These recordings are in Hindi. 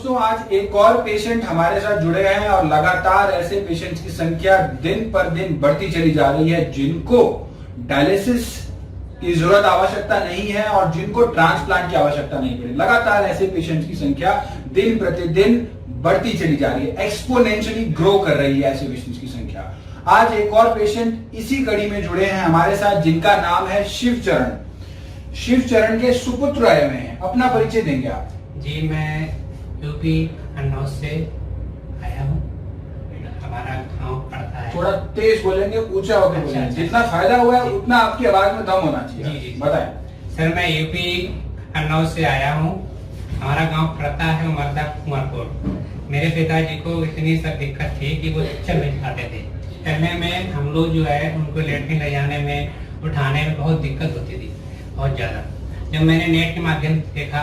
दोस्तों, आज एक और पेशेंट हमारे साथ जुड़े हैं और लगातार ऐसे पेशेंट्स की संख्या दिन पर दिन बढ़ती चली जा रही है जिनको डायलिसिस की जरूरत आवश्यकता नहीं है और जिनको ट्रांसप्लांट की आवश्यकता नहीं पड़ी। लगातार ऐसे पेशेंट्स की संख्या दिन प्रतिदिन बढ़ती चली जा रही है, एक्सपोनेंशियली ग्रो कर रही है ऐसे पेशेंट्स की संख्या। आज एक और पेशेंट इसी कड़ी में जुड़े हैं हमारे साथ जिनका नाम है शिवचरण। शिवचरण के सुपुत्र आए हुए हैं, अपना परिचय देंगे आप? जी, मैं यूपी अन्नौर से आया हूँ। हमारा गांव पड़ता है। थोड़ा तेज बोलेंगे, ऊंचा होकर बोलेंगे। जितना फायदा हुआ है उतना आपकी आवाज में दम होना चाहिए। जी, जी। बताएं सर, मैं यूपी अन्नौर से आया हूँ। हमारा गांव पड़ता है मर्दा कुमारपुर। मेरे पिताजी को इतनी सब दिक्कत थी कि वो चल नहीं पाते थे। चलने में हम लोग जो है उनको लेटने ले जाने में, उठाने में बहुत दिक्कत होती थी, बहुत ज्यादा। जब मैंने नेट के माध्यम से देखा,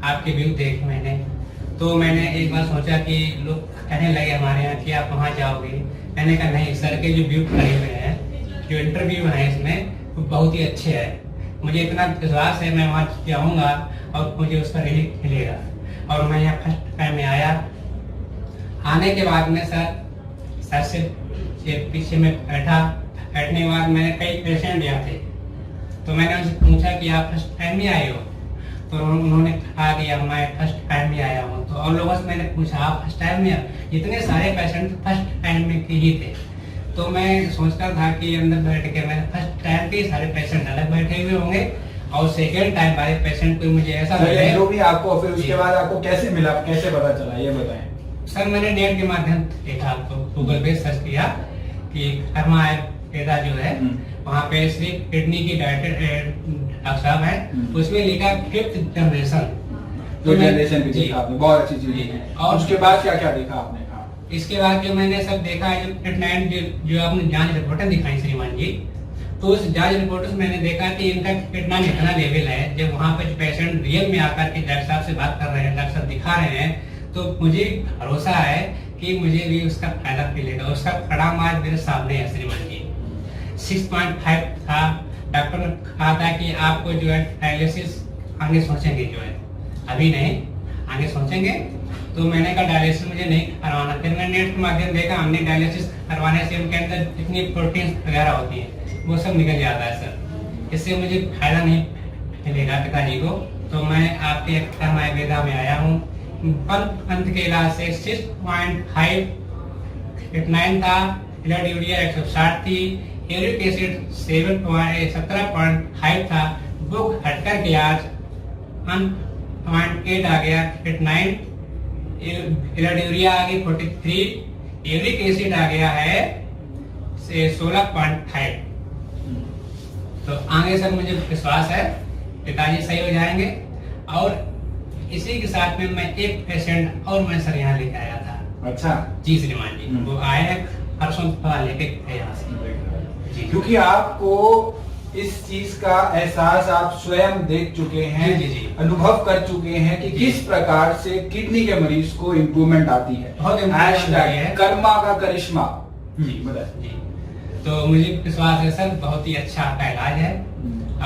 आपके व्यू देखे मैंने, तो मैंने एक बार सोचा कि लोग कहने लगे हमारे यहाँ कि आप वहाँ जाओगे। मैंने कहा नहीं सर, के जो व्यू खड़े हुए हैं, जो इंटरव्यू है इसमें, वो बहुत ही अच्छे है। मुझे इतना विश्वास है मैं वहाँ जाऊँगा और मुझे उसका रिलीफ मिलेगा। और मैं यहाँ फर्स्ट टाइम में आया। आने के बाद में सर से पीछे में बैठने के बाद मैंने कई पेशेंट यहाँ थे, तो मैंने उनसे पूछा कि आप फर्स्ट टाइम में आए हो? तो उन्होंने कहा कि मैं फर्स्ट टाइम में आया हूँ। तो और लोगों से मैंने पूछा आप फर्स्ट टाइम में? इतने सारे पेशेंट फर्स्ट टाइम में के ही थे। तो मैं सोचता था कि अंदर बैठ के मैं फर्स्ट टाइम के सारे पेशेंट अलग बैठे हुए होंगे और सेकेंड टाइम वाले पेशेंट को मुझे ऐसा मिले। जो भी आपको फिर उसके बाद आपको कैसे मिला, कैसे पता चला, ये बताएं। सर, मैंने नेट के माध्यम से देखा, आपको गूगल पे सर्च किया कि कर्मा पेदा जो है वहाँ पे सिर्फ किडनी की डॉक्टर साहब है, उसमें लिखा 5th जनरेशन। तो जनरेशन भी देखा आपने, बहुत अच्छी चीज है। और उसके बाद क्या क्या देखा आपने? इसके बाद जो मैंने सब देखा, जो ट्रीटमेंट जो आपने जांच रिपोर्टें दिखाई श्रीमान जी, तो उस जांच रिपोर्ट से मैंने देखा कि इनका कितना इतना लेवल है। जब वहाँ पे पेशेंट रियल में आकर के डॉक्टर साहब से बात कर रहे हैं, डॉक्टर साहब दिखा रहे हैं, तो मुझे भरोसा है कि मुझे भी उसका फायदा मिलेगा। उसका परिणाम आज मेरे सामने है श्रीमान जी। 6.5 था। डॉक्टर ने कहा था कि आपको जो है डायलिसिस आगे सोचेंगे, जो है अभी नहीं, आगे सोचेंगे। तो मैंने कहा डायलिसिस मुझे नहीं करवाना। फिर मैंने नेट के माध्यम देखा, हमने डायलिसिस करवाने से उनके अंदर जितनी प्रोटीन वगैरह होती है वो सब निकल जाता है सर। इससे मुझे फायदा नहीं मिलेगा पिताजी को। तो मैं आपके आयुर्वेदा में आया हूँ। पंथ के इलाज से 6.5 9 था, ब्लड यूरिया 160 थी, यूरिक एसिड 17.5 था। बुक हटकर के आज 1.8 आ गया, 9 ब्लड यूरिया आ गई 43, यूरिक एसिड आ गया है 16.5। तो आगे सर मुझे विश्वास है पिताजी सही हो जाएंगे। और इसी के साथ में मैं एक पेशेंट और मैं सर यहाँ लेके आया था। अच्छा जी श्रीमान जी, वो आए हैं परसों लेके यहाँ से। क्योंकि आपको इस चीज का एहसास आप स्वयं देख चुके हैं, जी। अनुभव कर चुके हैं कि किस प्रकार से किडनी के मरीज को इम्प्रूवमेंट आती है। कर्मा का करिश्मा। जी बताइए। जी, तो मुझे विश्वास है सर, बहुत ही अच्छा आपका इलाज है।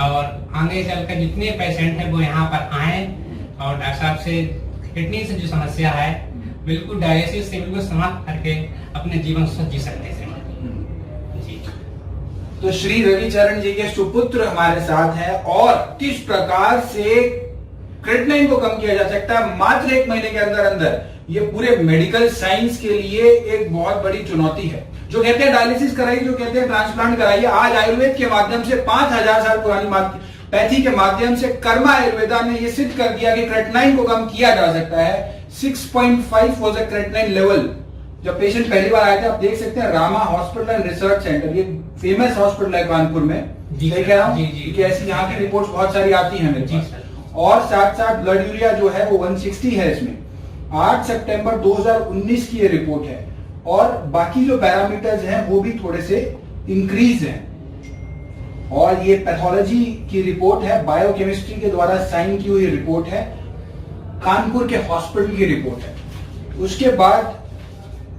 और आगे चलकर जितने पेशेंट हैं वो यहाँ पर आए और डॉक्टर साहब से किडनी से जो समस्या है बिल्कुल डायलिसिस से बिल्कुल समाप्त करके अपने जीवन स्वस्थ जी सकते हैं। जी, तो श्री रविचरण जी के सुपुत्र हमारे साथ हैं और किस प्रकार से क्रिएटिनिन को कम किया जा सकता है मात्र 1 महीने के अंदर अंदर, ये पूरे मेडिकल साइंस के लिए एक बहुत बड़ी चुनौती है। जो कहते हैं डायलिसिस कराइए, जो कहते हैं ट्रांसप्लांट कराइए, आज आयुर्वेद के माध्यम से 5000 साल पुरानी पैथी के माध्यम से कर्मा आयुर्वेदा ने यह सिद्ध कर दिया कि क्रिएटिनिन को कम किया जा सकता है। 6.5 वाज द क्रिएटिनिन लेवल। जब पेशेंट पहली बार आए थे, आप देख सकते हैं Rama hospital and research centre, ये फेमस हॉस्पिटल है कानपुर में। सही कह रहा हूँ क्योंकि ऐसी यहाँ की रिपोर्ट्स बहुत सारी आती हैं मेरे पास। और साथ साथ ब्लड यूरिया जो है वो 160 है इसमें। 8 सितंबर 2019 की ये रिपोर्ट है। और बाकी जो पैरामीटर्स हैं वो भी थोड़े से इंक्रीज हैं। और ये पैथोलॉजी की रिपोर्ट है, बायोकेमिस्ट्री के द्वारा साइन की हुई रिपोर्ट है, कानपुर के हॉस्पिटल की रिपोर्ट है। उसके बाद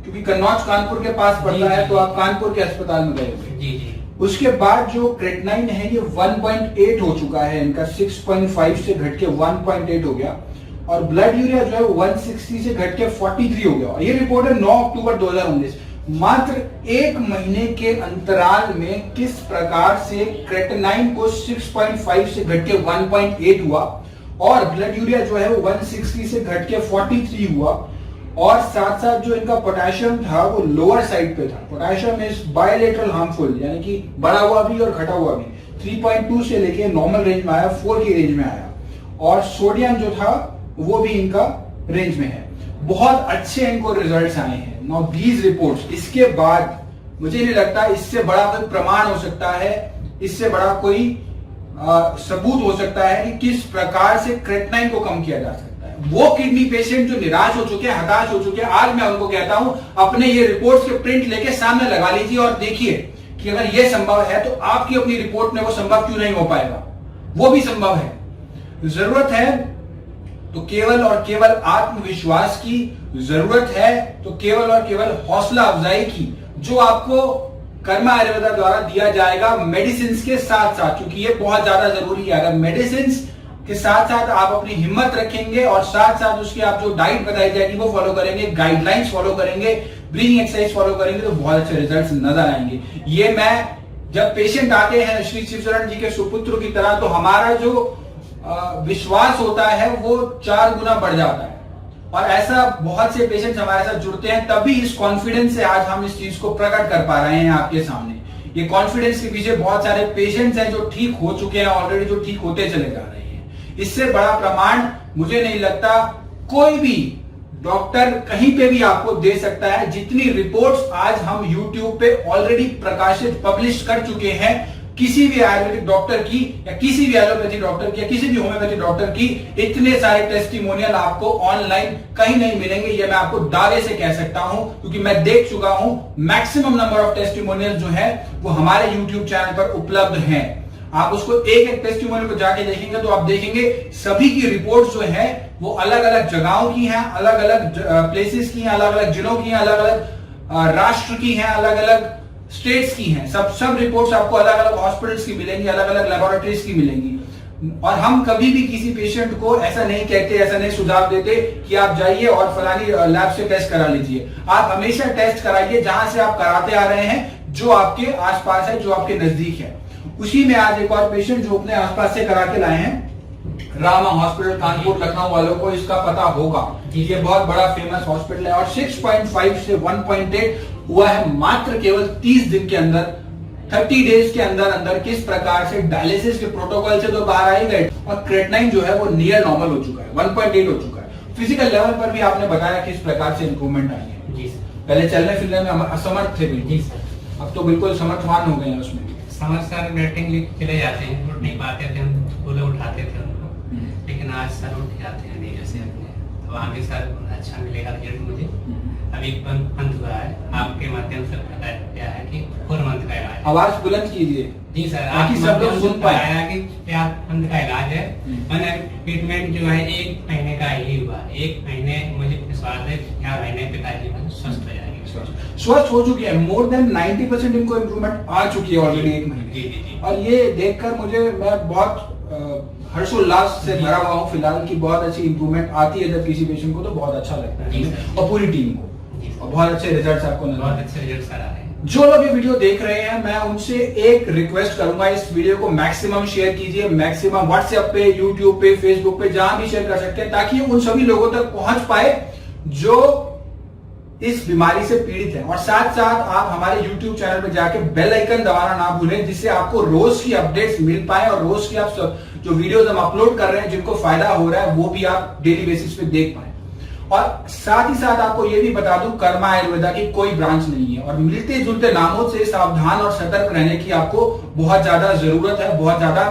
क्योंकि कन्नौज कानपुर के पास पड़ता है तो आप कानपुर के अस्पताल में गए हुए। जी। उसके बाद जो क्रिएटिनिन है ये 1.8 हो चुका है इनका, 6.5 से घट के 1.8 हो गया। और ब्लड यूरिया जो है 160 से घट के 43 हो गया। और ये रिपोर्ट है 9 अक्टूबर 2019। मात्र एक महीने के अंतराल में किस प्रकार से क्रेटिनाइन को 6.5 से घट के 1.8 हुआ और ब्लड यूरिया जो है 160 से घट के 43 हुआ। और साथ साथ जो इनका पोटेशियम था वो लोअर साइड पे था। पोटेशियम इज बायलेटरल हार्मफुल, यानी कि बढ़ा हुआ भी और घटा हुआ भी। 3.2 से लेके नॉर्मल रेंज में आया, 4 की रेंज में आया। और सोडियम जो था वो भी इनका रेंज में है। बहुत अच्छे इनको रिजल्ट्स आए हैं। नाउ दीज रिपोर्ट्स, इसके बाद मुझे नहीं लगता इससे बड़ा कोई प्रमाण हो सकता है, इससे बड़ा कोई सबूत हो सकता है कि किस प्रकार से क्रेटिनाइन को कम किया जा सकता है। वो किडनी पेशेंट जो निराश हो चुके हैं, हताश हो चुके हैं, आज मैं उनको कहता हूं अपने ये रिपोर्ट्स के प्रिंट लेके सामने लगा लीजिए और देखिए कि अगर ये संभव है तो आपकी अपनी रिपोर्ट में वो संभव क्यों नहीं हो पाएगा। वो भी संभव है। जरूरत है तो केवल और केवल आत्मविश्वास की, जरूरत है तो केवल और केवल हौसला अफजाई की, जो आपको कर्मा आयुर्वेदा द्वारा दिया जाएगा मेडिसिन के साथ साथ, क्योंकि ये बहुत ज्यादा जरूरी है। अगर मेडिसिन के साथ साथ आप अपनी हिम्मत रखेंगे और साथ साथ उसकी आप जो डाइट बताई जाएगी वो फॉलो करेंगे, गाइडलाइंस फॉलो करेंगे, ब्रीथिंग एक्सरसाइज फॉलो करेंगे, तो बहुत अच्छे रिजल्ट्स नजर आएंगे। ये मैं जब पेशेंट आते हैं श्री शिवचरण जी के सुपुत्र की तरह, तो हमारा जो विश्वास होता है वो 4 गुना बढ़ जाता है। और ऐसा बहुत से पेशेंट्स हमारे साथ जुड़ते हैं, तभी इस कॉन्फिडेंस से आज हम इस चीज को प्रकट कर पा रहे हैं आपके सामने। ये कॉन्फिडेंस के पीछे बहुत सारे पेशेंट्स हैं जो ठीक हो चुके हैं ऑलरेडी, जो ठीक होते चले जा रहे हैं। इससे बड़ा प्रमाण मुझे नहीं लगता कोई भी डॉक्टर कहीं पे भी आपको दे सकता है। जितनी रिपोर्ट्स आज हम YouTube पे ऑलरेडी प्रकाशित पब्लिश कर चुके हैं, किसी भी आयुर्वेदिक डॉक्टर की या किसी भी एलोपैथी डॉक्टर की या किसी भी होम्योपैथी डॉक्टर की, इतने सारे टेस्टिमोनियल आपको ऑनलाइन कहीं नहीं मिलेंगे। ये मैं आपको दावे से कह सकता हूं, क्योंकि मैं देख चुका हूं। मैक्सिमम नंबर ऑफ टेस्टिमोनियल जो है वो हमारे यूट्यूब चैनल पर उपलब्ध हैं। आप उसको एक एक टेस्टिमोनियल को जाके देखेंगे तो आप देखेंगे सभी की रिपोर्ट्स जो है वो अलग अलग जगहों की हैं, अलग अलग प्लेसेस की हैं, अलग अलग जिलों की हैं, अलग अलग राष्ट्र की हैं, अलग अलग स्टेट्स की हैं। सब रिपोर्ट्स आपको अलग अलग हॉस्पिटल्स की मिलेंगी, अलग अलग लेबोरेटरीज की मिलेंगी। और हम कभी भी किसी पेशेंट को ऐसा नहीं कहते, ऐसा नहीं सुझाव देते कि आप जाइए और फलानी लैब से टेस्ट करा लीजिए। आप हमेशा टेस्ट कराइए जहां से आप कराते आ रहे हैं, जो आपके आसपास है, जो आपके नजदीक है। उसी में आज एक और पेशेंट जो अपने आसपास से करा के लाए हैं, रामा हॉस्पिटल कानपुर लखनऊ वालों को इसका पता होगा। ये बहुत बड़ा फेमस हॉस्पिटल है और 6.5 से 1.8 हुआ है मात्र केवल 30 दिन के अंदर, 30 डेज के अंदर अंदर। किस प्रकार से डायलिसिस के प्रोटोकॉल से तो बाहर आई गए और क्रेटिनाइन जो है वो नियर नॉर्मल हो चुका है, 1.8 हो चुका है। फिजिकल लेवल पर भी आपने बताया किस प्रकार से इंप्रूवमेंट आई है। जी पहले चलने फिरने में हम असमर्थ थे बिल्कुल, अब तो बिल्कुल समर्थवान हो गए हैं उसमें। सर बैटिंग चले जाते हैं, उठ नहीं पाते थे, हम फूले उठाते थे उनको, लेकिन आज सर उठ जाते हैं धीरे से अपने। तो आगे सर अच्छा मिलेगा रिजल्ट मुझे। अभी पंथ हुआ है, आपके माध्यम से पता क्या है कि 4 मंथ का इलाज। आवाज बुलंद कीजिए। जी सर, ताकि सब लोग सुन पाए कि क्या पंथ का इलाज है। मैंने ट्रीटमेंट जो है 1 महीने का ही हुआ। 1 महीने मुझे विश्वास है 4 महीने पिताजी स्वस्थ हो जाएंगे, स्वस्थ हो चुकी है। मोर देन 90% इनको इम्प्रूवमेंट आ चुकी है ऑलरेडी 1 महीने। और ये देखकर मैं बहुत हर्षोल्लास से भरा हुआ हूँ फिलहाल की बहुत अच्छी इंप्रूवमेंट आती है जब किसी पेशेंट को, तो बहुत अच्छा लगता है और पूरी टीम को, और बहुत अच्छे रिजल्ट्स आपको नजर, बहुत अच्छे रिजल्ट्स आ रहे हैं। जो लोग ये वीडियो देख रहे हैं, मैं उनसे एक रिक्वेस्ट करूंगा, इस वीडियो को मैक्सिमम शेयर कीजिए, मैक्सिमम व्हाट्सएप पे, यूट्यूब पे, फेसबुक पे, जहां भी शेयर कर सकते हैं, ताकि उन सभी लोगों तक पहुंच पाए जो इस बीमारी से पीड़ित है। और साथ साथ आप हमारे YouTube चैनल पे जाके बेल आइकन दबाना ना भूलें, जिससे आपको रोज की अपडेट्स मिल पाए और रोज की आप जो वीडियोस हम अपलोड कर रहे हैं जिनको फायदा हो रहा है वो भी आप डेली बेसिस पे देख पाए। और साथ ही साथ आपको ये भी बता दूं, कर्मा आयुर्वेदा की कोई ब्रांच नहीं है और मिलते जुलते नामों से सावधान और सतर्क रहने की आपको बहुत ज्यादा जरूरत है, बहुत ज्यादा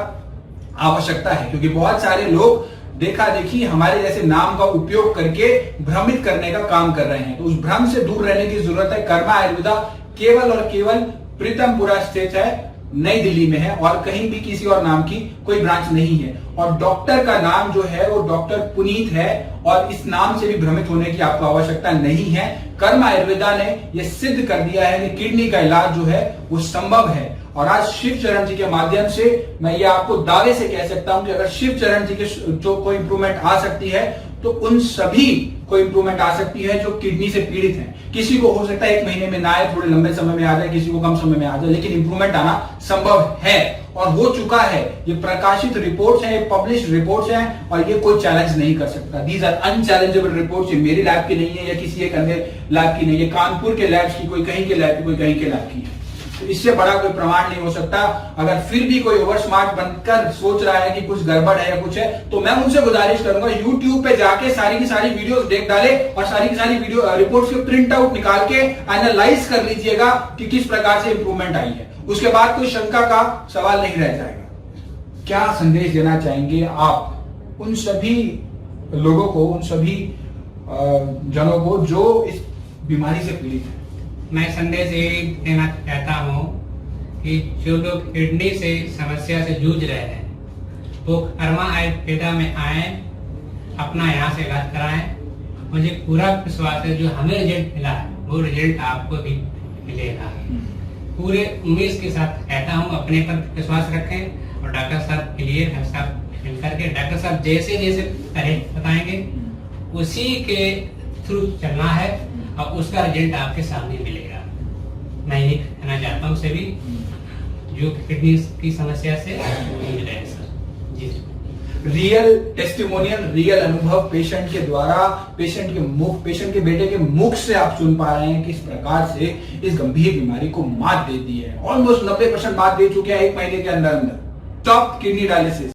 आवश्यकता है, क्योंकि बहुत सारे लोग देखा देखी हमारे जैसे नाम का उपयोग करके भ्रमित करने का काम कर रहे हैं। तो उस भ्रम से दूर रहने की जरूरत है। कर्मा आयुर्वेदा केवल और केवल प्रीतमपुरा स्थित है, नई दिल्ली में है, और कहीं भी किसी और नाम की कोई ब्रांच नहीं है। और डॉक्टर का नाम जो है वो डॉक्टर पुनीत है, और इस नाम से भी भ्रमित होने की आपको आवश्यकता नहीं है। कर्मा आयुर्वेदा ने यह सिद्ध कर दिया है कि किडनी का इलाज जो है वो संभव है। और आज शिव चरण जी के माध्यम से मैं ये आपको दावे से कह सकता हूं कि अगर शिव चरण जी के जो कोई इंप्रूवमेंट आ सकती है, तो उन सभी को इंप्रूवमेंट आ सकती है जो किडनी से पीड़ित हैं। किसी को हो सकता है 1 महीने में ना आए, थोड़े लंबे समय में आ जाए, किसी को कम समय में आ जाए, लेकिन इंप्रूवमेंट आना संभव है और हो चुका है। ये प्रकाशित रिपोर्ट्स हैं, ये पब्लिश रिपोर्ट्स हैं और ये कोई चैलेंज नहीं कर सकता। These are unchallengeable reports. ये मेरी लैब की नहीं है या किसी एक अन्य लैब की नहीं है, कानपुर के लैब की, कोई कहीं के लैब की, कोई कहीं के लैब की है। तो इससे बड़ा कोई प्रमाण नहीं हो सकता। अगर फिर भी कोई ओवर स्मार्ट बनकर सोच रहा है कि कुछ गड़बड़ है या कुछ है, तो मैं उनसे गुजारिश करूंगा YouTube पे जाके सारी की सारी वीडियोस देख डाले और सारी की सारी वीडियो रिपोर्ट्स के प्रिंट आउट निकाल के एनालाइज कर लीजिएगा कि किस प्रकार से इंप्रूवमेंट आई है। उसके बाद कोई शंका का सवाल नहीं रह जाएगा। क्या संदेश देना चाहेंगे आप उन सभी लोगों को, उन सभी जनों को जो इस बीमारी से पीड़ित है? मैं संदेश ये देना चाहता हूँ कि जो लोग किडनी से समस्या से जूझ रहे हैं वो कर्मा आयुर्वेदा में आए, अपना यहाँ से इलाज कराएं। मुझे पूरा विश्वास है जो हमें रिजल्ट मिला है वो रिजल्ट आपको भी मिलेगा। पूरे उम्मीद के साथ कहता हूँ अपने पर विश्वास रखें और डॉक्टर साहब क्लियर है, साहब मिलकर के डॉक्टर साहब जैसे जैसे तरह बताएंगे उसी के थ्रू चलना है और उसका रिजल्ट आपके सामने मिलेगा। मैं ये कहना चाहता हूँ सभी जो किडनी की समस्या से जूझ रहे हैं सर। जी रियल टेस्टिमोनियल, रियल अनुभव पेशेंट के द्वारा, पेशेंट के मुख, पेशेंट के बेटे के मुख से आप सुन पा रहे हैं किस प्रकार से इस गंभीर बीमारी को मात दे दी है। ऑलमोस्ट 90% मात दे चुके हैं 1 महीने के अंदर अंदर। Stop kidney dialysis,